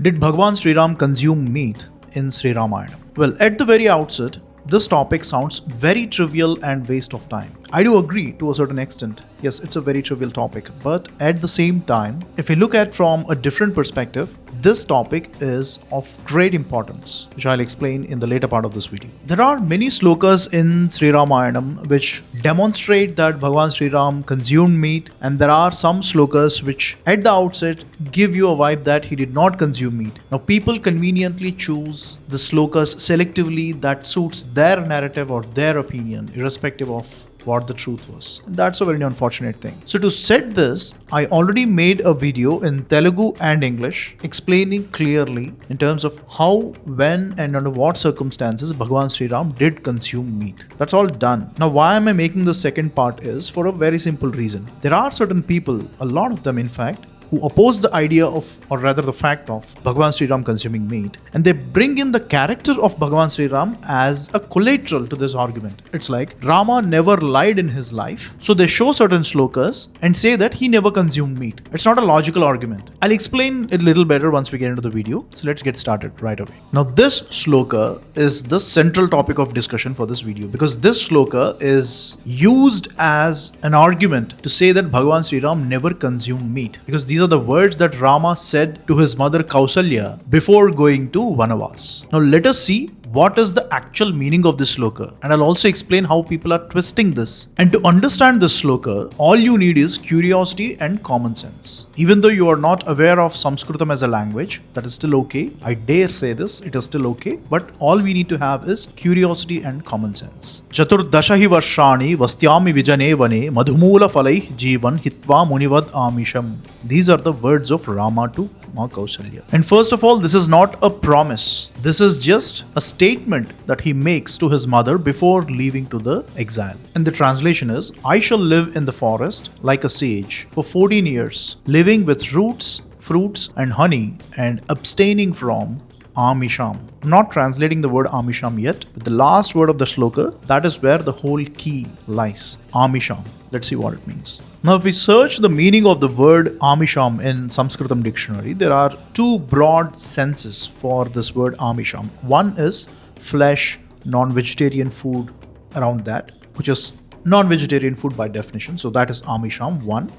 Did Bhagwan Sri Ram consume meat in Sri Ramayanam? Well, at the very outset, this topic sounds very trivial and waste of time. I do agree to a certain extent. Yes, it's a very trivial topic. But at the same time, if we look at from a different perspective, this topic is of great importance, which I'll explain in the later part of this video. There are many slokas in Sri Ramayanam which demonstrate that Bhagwan Sri Ram consumed meat, and there are some slokas which at the outset give you a vibe that he did not consume meat. Now, people conveniently choose the slokas selectively that suits their narrative or their opinion, irrespective of what the truth was. And that's a very unfortunate thing. So to set this, I already made a video in Telugu and English explaining clearly in terms of how, when and under what circumstances Bhagwan Sri Ram did consume meat. That's all done. Now why am I making the second part is for a very simple reason. There are certain people, a lot of them in fact, who oppose the idea of, or rather the fact of, Bhagwan Sri Ram consuming meat, and they bring in the character of Bhagwan Sri Ram as a collateral to this argument. It's like Rama never lied in his life, so they show certain slokas and say that he never consumed meat. It's not a logical argument. I'll explain it a little better once we get into the video, so let's get started right away. Now this sloka is the central topic of discussion for this video, because this sloka is used as an argument to say that Bhagwan Sri Ram never consumed meat, because these are the words that Rama said to his mother Kausalya before going to Vanavas. Now let us see what is the actual meaning of this sloka, and I'll also explain how people are twisting this. And to understand this sloka, all you need is curiosity and common sense. Even though you are not aware of Sanskritam as a language, that is still okay. I dare say this, it is still okay. But all we need to have is curiosity and common sense. Chaturdashahi varshani vastyami vijane vane madhumula falai jivan hitva munivad amisham. These are the words of Rama to Ma Kausalya. And first of all, this is not a promise. This is just a statement that he makes to his mother before leaving to the exile. And the translation is, I shall live in the forest like a sage for 14 years, living with roots, fruits and honey, and abstaining from Amisham. I'm not translating the word Amisham yet, but the last word of the sloka, that is where the whole key lies. Amisham. Let's see what it means. Now, if we search the meaning of the word Amisham in Sanskritam dictionary, there are two broad senses for this word Amisham. One is flesh, non-vegetarian food around that, which is non-vegetarian food by definition. So that is Amisham, one.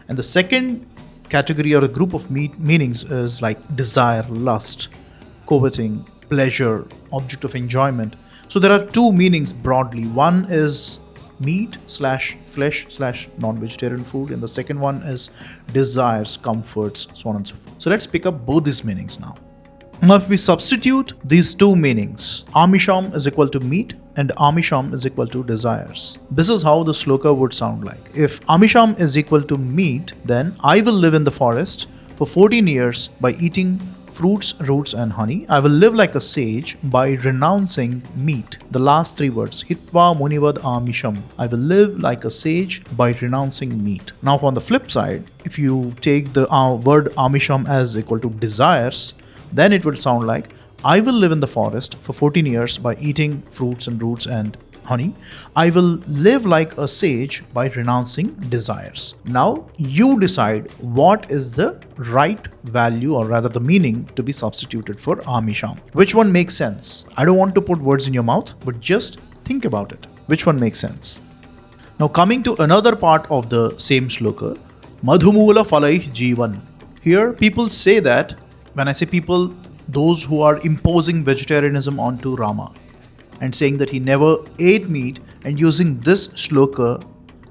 And the second category or a group of meanings is like desire, lust, coveting, pleasure, object of enjoyment. So there are two meanings broadly. One is meat slash flesh slash non-vegetarian food, and the second one is desires, comforts, so on and so forth. So let's pick up both these meanings now. Now if we substitute these two meanings, Amisham is equal to meat and Amisham is equal to desires. This is how the sloka would sound like. If Amisham is equal to meat, then I will live in the forest for 14 years by eating fruits, roots and honey. I will live like a sage by renouncing meat. The last three words, Hitva Munivad Amisham. I will live like a sage by renouncing meat. Now on the flip side, if you take the word Amisham as equal to desires, then it would sound like, I will live in the forest for 14 years by eating fruits and roots and honey. I will live like a sage by renouncing desires. Now you decide what is the right value, or rather the meaning to be substituted for Amisham. Which one makes sense? I don't want to put words in your mouth, but just think about it. Which one makes sense? Now coming to another part of the same sloka, Madhumula falai jivan. Here people say that, when I say people, those who are imposing vegetarianism onto Rama and saying that he never ate meat, and using this sloka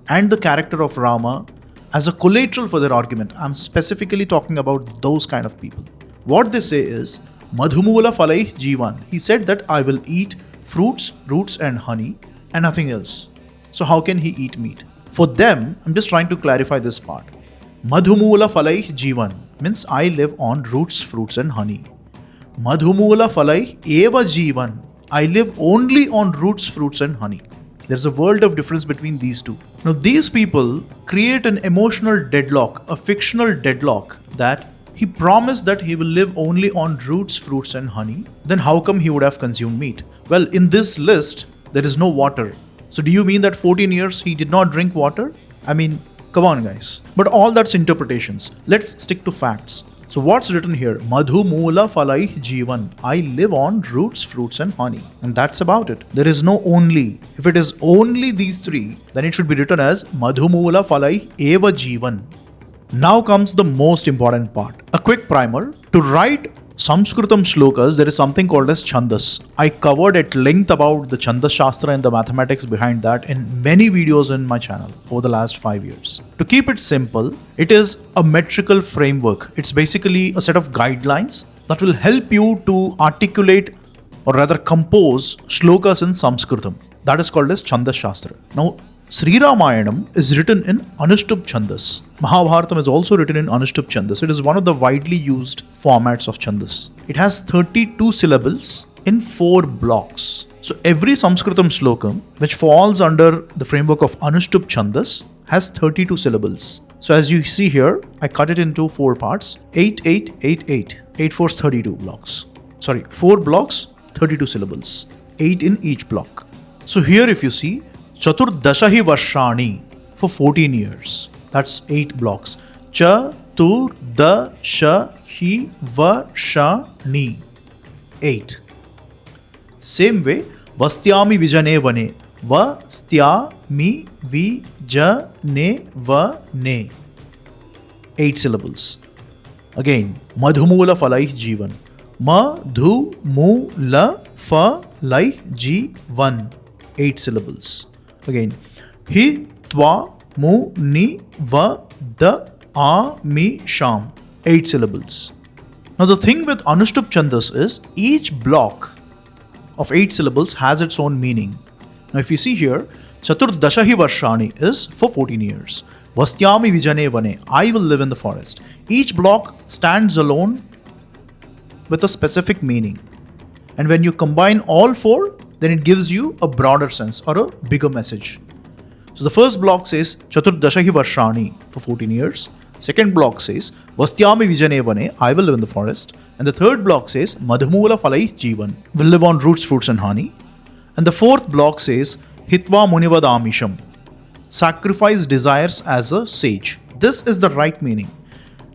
and the character of Rama as a collateral for their argument. I'm specifically talking about those kind of people. What they say is, Madhumula falai jivan. He said that I will eat fruits, roots and honey and nothing else. So how can he eat meat? For them, I'm just trying to clarify this part. Madhumula falai jivan means I live on roots, fruits and honey. Madhumula falai eva jivan. I live only on roots, fruits and honey. There's a world of difference between these two. Now these people create an emotional deadlock, a fictional deadlock, that he promised that he will live only on roots, fruits and honey. Then how come he would have consumed meat? Well, in this list, there is no water. So do you mean that 14 years he did not drink water? I mean, come on guys. But all that's interpretations. Let's stick to facts. So what's written here? Madhu Moola Falai Jeevan. I live on roots, fruits and honey. And that's about it. There is no only. If it is only these three, then it should be written as Madhu Moola Falai Eva Jeevan. Now comes the most important part. A quick primer. To write Sanskritam slokas, there is something called as Chandas. I covered at length about the Chandas Shastra and the mathematics behind that in many videos in my channel over the last 5 years. To keep it simple, it is a metrical framework. It's basically a set of guidelines that will help you to articulate or rather compose slokas in Sanskritam. That is called as Chandas Shastra. Now, Sri Ramayanam is written in Anushtup Chandas. Mahabharatam is also written in Anushtup Chandas. It is one of the widely used formats of Chandas. It has 32 syllables in 4 blocks. So every Sanskritam slokam, which falls under the framework of Anushtup Chandas, has 32 syllables. So as you see here, I cut it into 4 parts. 8, 8, 8, 8. 8 4 32 blocks. 4 blocks, 32 syllables. 8 in each block. So here if you see, Chaturdashahi Varshani for 14 years. That's 8 blocks. Chaturdashahi Varshani. 8. Same way, Vastyami Vijane Vane. Vastyami Vijane Vane. 8 syllables. Again, Madhumula Falai Jeevan. Madhumula Falai Jeevan. 8 syllables. Again, Hi Twa Mu Ni Va Da A Mi Sham. 8 syllables. Now the thing with Anushtup Chandas is each block of 8 syllables has its own meaning. Now if you see here, Chaturdashahi Varshani is for 14 years. Vastyami Vijane Vane. I will live in the forest. Each block stands alone with a specific meaning. And when you combine all 4, then it gives you a broader sense or a bigger message. So the first block says Chaturdashahi Varshani for 14 years. Second block says Vastyami Vijane Vane, I will live in the forest. And the third block says Madhumula Falai Jeevan, will live on roots, fruits and honey. And the fourth block says Hitva Munivad Amisham, sacrifice desires as a sage. This is the right meaning.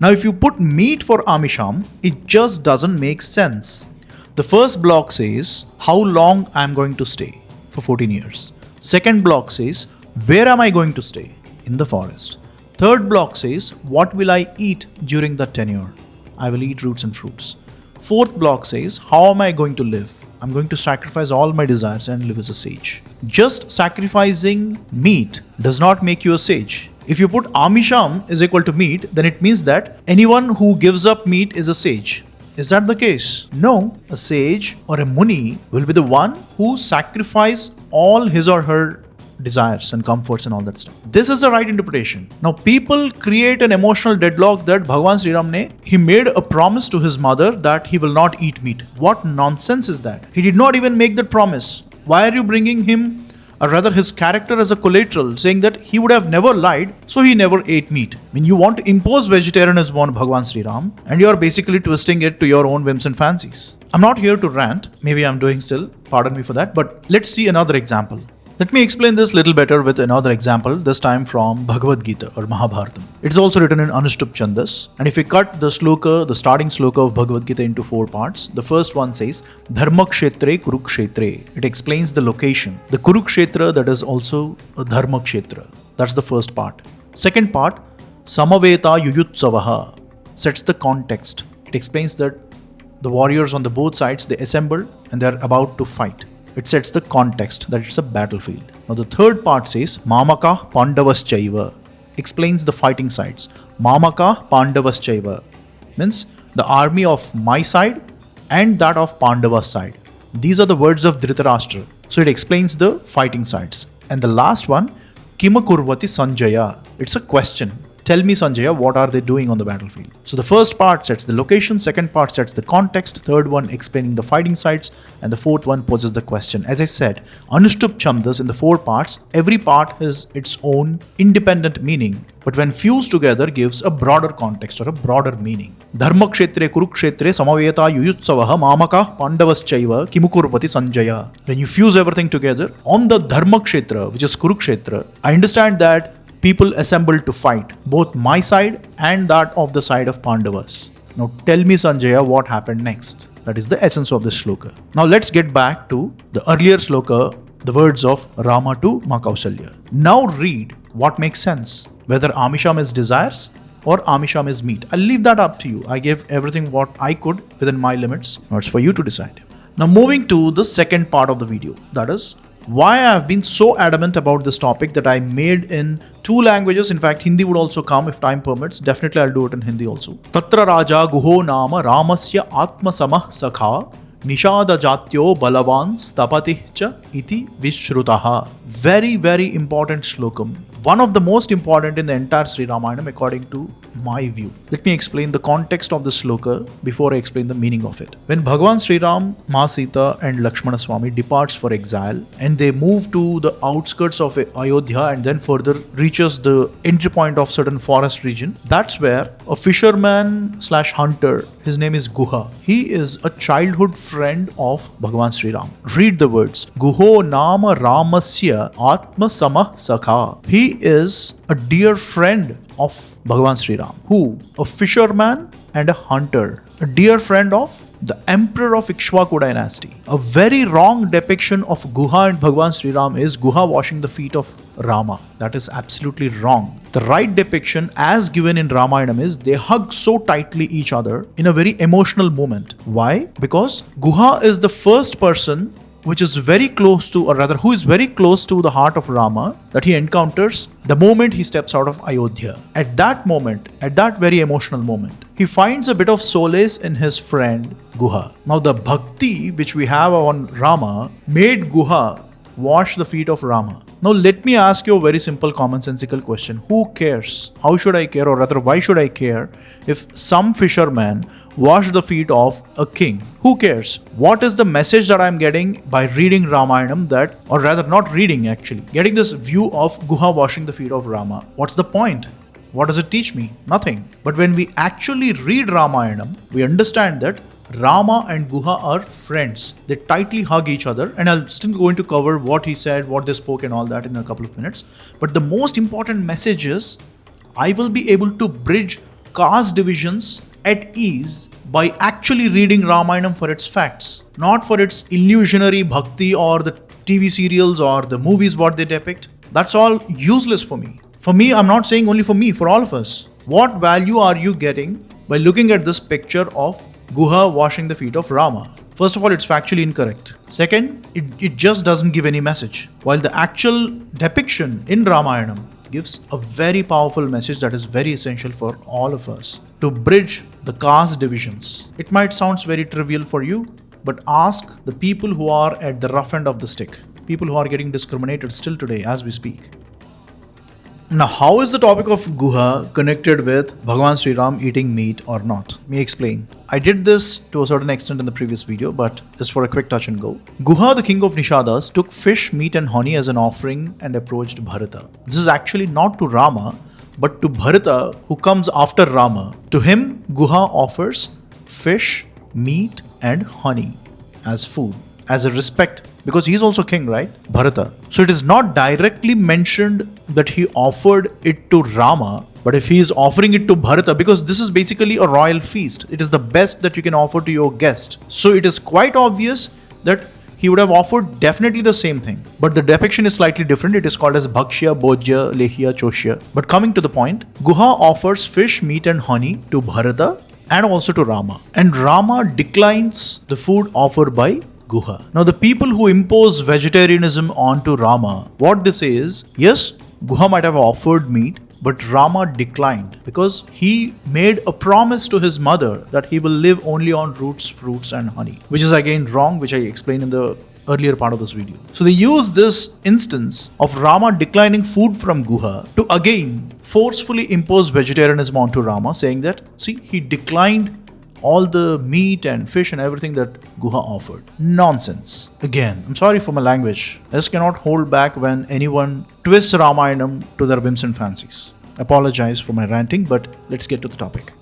Now if you put meat for Amisham, it just doesn't make sense. The first block says how long I am going to stay for 14 years. Second block says where am I going to stay? In the forest. Third block says what will I eat during that tenure? I will eat roots and fruits. Fourth block says how am I going to live? I'm going to sacrifice all my desires and live as a sage. Just sacrificing meat does not make you a sage. If you put Amisham is equal to meat, then it means that anyone who gives up meat is a sage. Is that the case? No. A sage or a muni will be the one who sacrifices all his or her desires and comforts and all that stuff. This is the right interpretation. Now people create an emotional deadlock that Bhagavan Sri Ram he made a promise to his mother that he will not eat meat. What nonsense is that? He did not even make that promise. Why are you bringing him, or rather his character, as a collateral, saying that he would have never lied, so he never ate meat? I mean, you want to impose vegetarianism on Bhagavan Sri Ram, and you are basically twisting it to your own whims and fancies. I'm not here to rant. Maybe I'm doing still. Pardon me for that. But let's see another example. Let me explain this little better with another example, this time from Bhagavad Gita or Mahabharatam. It's also written in Anushtup Chandas. And if we cut the sloka, the starting sloka of Bhagavad Gita into 4 parts, the first one says, Dharmakshetre Kurukshetre. It explains the location. The Kurukshetra, that is also a Dharmakshetra. That's the first part. Second part, Samaveta Yuyutsavaha, sets the context. It explains that the warriors on the both sides, they assemble and they're about to fight. It sets the context that it's a battlefield. Now the third part says Mamaka Pandavaschaiva, explains the fighting sides. Mamaka Pandavaschaiva means the army of my side and that of Pandava's side. These are the words of Dhritarashtra. So it explains the fighting sides. And the last one, Kimakurvati Sanjaya. It's a question. Tell me, Sanjaya, what are they doing on the battlefield? So the first part sets the location, second part sets the context, third one explaining the fighting sides, and the fourth one poses the question. As I said, Anushtup Chandas in the 4 parts, every part has its own independent meaning, but when fused together gives a broader context or a broader meaning. Dharmakshetre Kurukshetre Samaveta Yuyutsavaha Mamaka Pandavaschaiva Kimukurvati Sanjaya. When you fuse everything together, on the Dharmakshetra, which is Kurukshetra, I understand that people assembled to fight, both my side and that of the side of Pandavas. Now tell me, Sanjaya, what happened next? That is the essence of this sloka. Now let's get back to the earlier sloka, the words of Rama to Ma Kausalya. Now read what makes sense, whether Amisham is desires or Amisham is meat. I'll leave that up to you. I gave everything what I could within my limits. Now it's for you to decide. Now moving to the second part of the video, that is why I have been so adamant about this topic that I made in 2 languages. In fact, Hindi would also come if time permits. Definitely I'll do it in Hindi also. Tatra Raja Guho Nama Ramasya Atma Samah Sakha Nishada Jatyo Balavan Stapati Cha Iti Vishrutaha. Very, very important slokam. One of the most important in the entire Sri Ramayanam according to my view. Let me explain the context of the sloka before I explain the meaning of it. When Bhagavan Sri Ram, Ma Sita and Lakshmana Swami departs for exile and they move to the outskirts of Ayodhya and then further reaches the entry point of certain forest region, that's where a fisherman / hunter, his name is Guha. He is a childhood friend of Bhagavan Sri Ram. Read the words. Guho Nama Ramasya Atma Samah Sakha. He is a dear friend of Bhagavan Sri Ram. Who? A fisherman and a hunter. A dear friend of the emperor of Ikshvaku dynasty. A very wrong depiction of Guha and Bhagavan Sri Ram is Guha washing the feet of Rama. That is absolutely wrong. The right depiction as given in Ramayanam is they hug so tightly each other in a very emotional moment. Why? Because Guha is the first person which is very close to, or rather who is very close to the heart of Rama that he encounters the moment he steps out of Ayodhya. At that moment, at that very emotional moment, he finds a bit of solace in his friend Guha. Now the bhakti which we have on Rama made Guha wash the feet of Rama. Now let me ask you a very simple commonsensical question. Who cares? How should I care, or rather why should I care if some fisherman washed the feet of a king? Who cares? What is the message that I am getting by reading Ramayanam that, or rather not reading actually, getting this view of Guha washing the feet of Rama? What's the point? What does it teach me? Nothing. But when we actually read Ramayanam, we understand that Rama and Guha are friends. They tightly hug each other, and I'll still going to cover what he said, what they spoke and all that in a couple of minutes. But the most important message is I will be able to bridge caste divisions at ease by actually reading Ramayanam for its facts, not for its illusionary bhakti or the TV serials or the movies what they depict. That's all useless for me. For me, I'm not saying only for me, for all of us. What value are you getting by looking at this picture of Guha washing the feet of Rama? First of all, it's factually incorrect. Second, it just doesn't give any message. While the actual depiction in Ramayanam gives a very powerful message that is very essential for all of us to bridge the caste divisions. It might sound very trivial for you, but ask the people who are at the rough end of the stick, people who are getting discriminated still today as we speak. Now, how is the topic of Guha connected with Bhagavan Sri Ram eating meat or not? Let me explain. I did this to a certain extent in the previous video, but just for a quick touch and go. Guha, the king of Nishadas, took fish, meat and honey as an offering and approached Bharata. This is actually not to Rama, but to Bharata, who comes after Rama. To him, Guha offers fish, meat and honey as food, as a respect, because he's also king, right? Bharata. So it is not directly mentioned that he offered it to Rama, but if he is offering it to Bharata, because this is basically a royal feast, it is the best that you can offer to your guest. So it is quite obvious that he would have offered definitely the same thing. But the depiction is slightly different. It is called as Bhakshya, Bhojya, Lehya, Choshya. But coming to the point, Guha offers fish, meat and honey to Bharata and also to Rama. And Rama declines the food offered by Guha. Now the people who impose vegetarianism onto Rama, what they say is, yes, Guha might have offered meat, but Rama declined because he made a promise to his mother that he will live only on roots, fruits and honey, which is again wrong, which I explained in the earlier part of this video. So they use this instance of Rama declining food from Guha to again forcefully impose vegetarianism onto Rama, saying that, see, he declined all the meat and fish and everything that Guha offered. Nonsense. Again, I'm sorry for my language. I just cannot hold back when anyone twists Ramayanam to their whims and fancies. Apologize for my ranting, but let's get to the topic.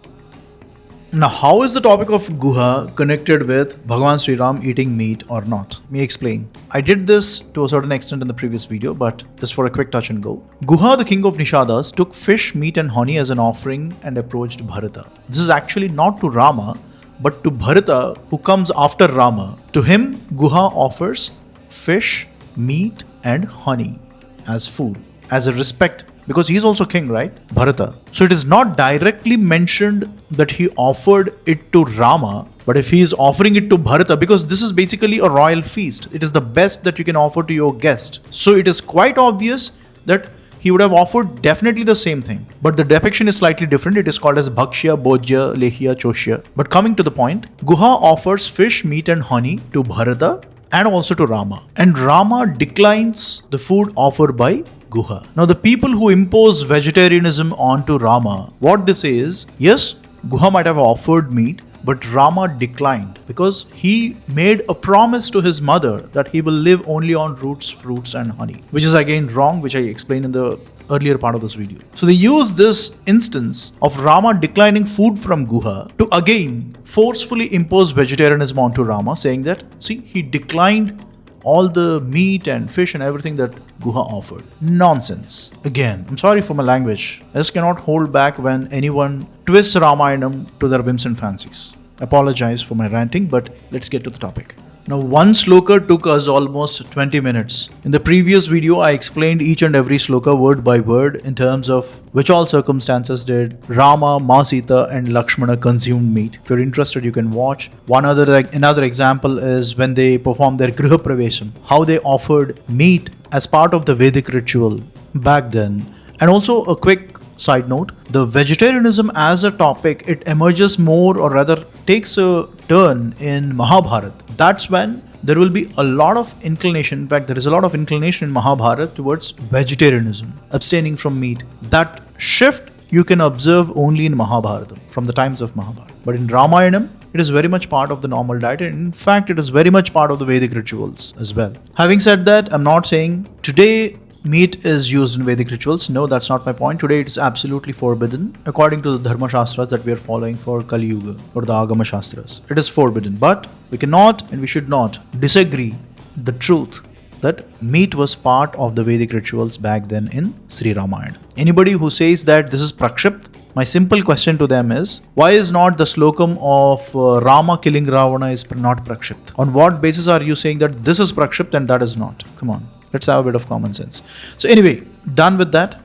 Now, how is the topic of Guha connected with Bhagavan Sri Ram eating meat or not? Let me explain. I did this to a certain extent in the previous video, but just for a quick touch and go. Guha, the king of Nishadas, took fish, meat and honey as an offering and approached Bharata. This is actually not to Rama, but to Bharata, who comes after Rama. To him, Guha offers fish, meat and honey as food, as a respect, because he is also king, right? Bharata. So it is not directly mentioned that he offered it to Rama, but if he is offering it to Bharata, because this is basically a royal feast, it is the best that you can offer to your guest. So it is quite obvious that he would have offered definitely the same thing. But the depiction is slightly different. It is called as Bhakshya, Bhojya, Lehya, Choshya. But coming to the point, Guha offers fish, meat and honey to Bharata and also to Rama. And Rama declines the food offered by Guha. Now the people who impose vegetarianism onto Rama, what they say is, yes, Guha might have offered meat, but Rama declined because he made a promise to his mother that he will live only on roots, fruits and honey, which is again wrong, which I explained in the earlier part of this video. So they use this instance of Rama declining food from Guha to again forcefully impose vegetarianism onto Rama, saying that, see, he declined all the meat and fish and everything that Guha offered. Nonsense. Again, I'm sorry for my language. I just cannot hold back when anyone twists Ramayanam to their whims and fancies. Apologize for my ranting, but let's get to the topic. Now, one sloka took us almost 20 minutes. In the previous video, I explained each and every sloka word by word in terms of which all circumstances did Rama, Ma Sita and Lakshmana consumed meat. If you're interested, you can watch. Another example is when they performed their Griha Pravesham, how they offered meat as part of the Vedic ritual back then. And also a quick side note, the vegetarianism as a topic, it emerges more, or rather takes a turn in Mahabharata. That's when there will be a lot of inclination, in fact there is a lot of inclination in Mahabharata towards vegetarianism, abstaining from meat. That shift you can observe only in Mahabharata, from the times of Mahabharata. But in Ramayanam, it is very much part of the normal diet, and in fact it is very much part of the Vedic rituals as well. Having said that, I'm not saying today meat is used in Vedic rituals. No, that's not my point. Today it is absolutely forbidden according to the Dharma Shastras that we are following for Kali Yuga, or the Agama Shastras. It is forbidden, but we cannot and we should not disagree the truth that meat was part of the Vedic rituals back then in Sri Ramayana. Anybody who says that this is prakshipt, my simple question to them is, why is not the slokam of Rama killing Ravana is not prakshipt? On what basis are you saying that this is prakshipt and that is not? Come on. Let's have a bit of common sense. So anyway, done with that.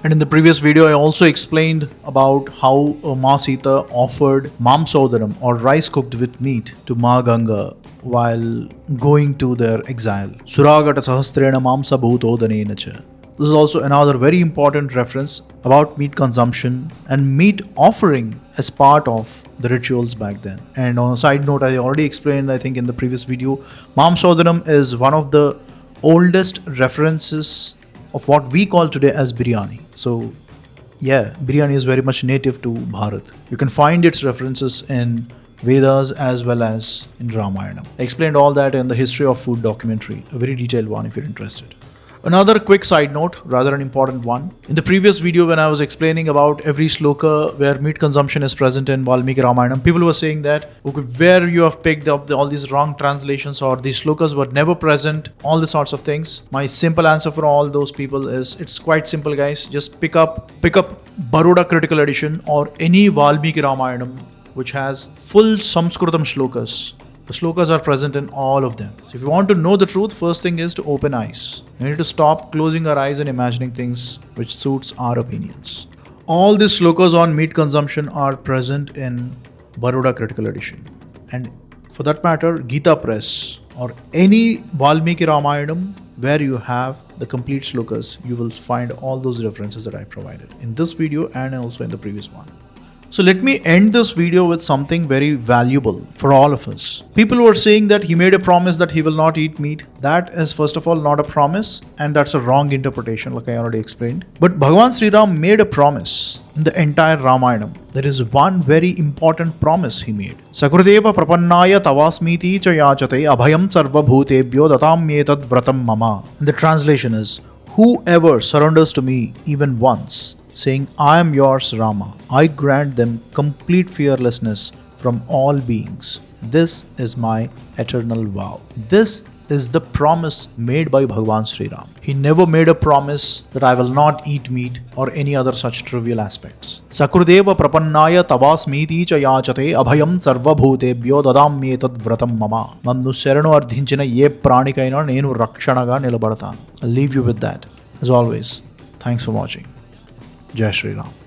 And in the previous video, I also explained about how Ma Sita offered Mamsodaram, or rice cooked with meat, to Ma Ganga while going to their exile. Suragata Sahasrena Mamsa Bhutodanena cha. This is also another very important reference about meat consumption and meat offering as part of the rituals back then. And on a side note, I already explained, I think in the previous video, Mamsodaram is one of the oldest references of what we call today as biryani. So yeah, biryani is very much native to Bharat. You can find its references in Vedas as well as in Ramayana. I explained all that in the History of Food documentary, a very detailed one if you're interested. Another quick side note, rather an important one. In the previous video when I was explaining about every sloka where meat consumption is present in Valmiki Ramayanam, people were saying that, okay, where you have picked up all these wrong translations, or these slokas were never present, all the sorts of things. My simple answer for all those people is, it's quite simple guys. Just pick up Baroda Critical Edition or any Valmiki Ramayanam which has full Sanskritam shlokas. The slokas are present in all of them. So if you want to know the truth, first thing is to open eyes. We need to stop closing our eyes and imagining things which suits our opinions. All these slokas on meat consumption are present in Baroda Critical Edition. And for that matter, Gita Press or any Valmiki Ramayanam where you have the complete slokas, you will find all those references that I provided in this video and also in the previous one. So let me end this video with something very valuable for all of us. People were saying that he made a promise that he will not eat meat. That is first of all not a promise, and that's a wrong interpretation like I already explained. But Bhagavan Sri Ram made a promise in the entire Ramayanam. There is one very important promise he made. Sakrudeva prapannaya tavasmiti cha yachate abhayam sarva bhutebhyo datamyetad vratam mama. And the translation is, whoever surrenders to me even once, saying, I am yours, Rama. I grant them complete fearlessness from all beings. This is my eternal vow. This is the promise made by Bhagavan Sri Ram. He never made a promise that I will not eat meat or any other such trivial aspects. Sakrudeva prapannaya tavasmiti cha yachate abhayam sarva bhutebhyo dadamyetad vratam mama. Mamnu sharanu ardhinchina ye pranikaina nenu rakshanaga nilabadatan. I'll leave you with that. As always, thanks for watching. Jai Shri Ram.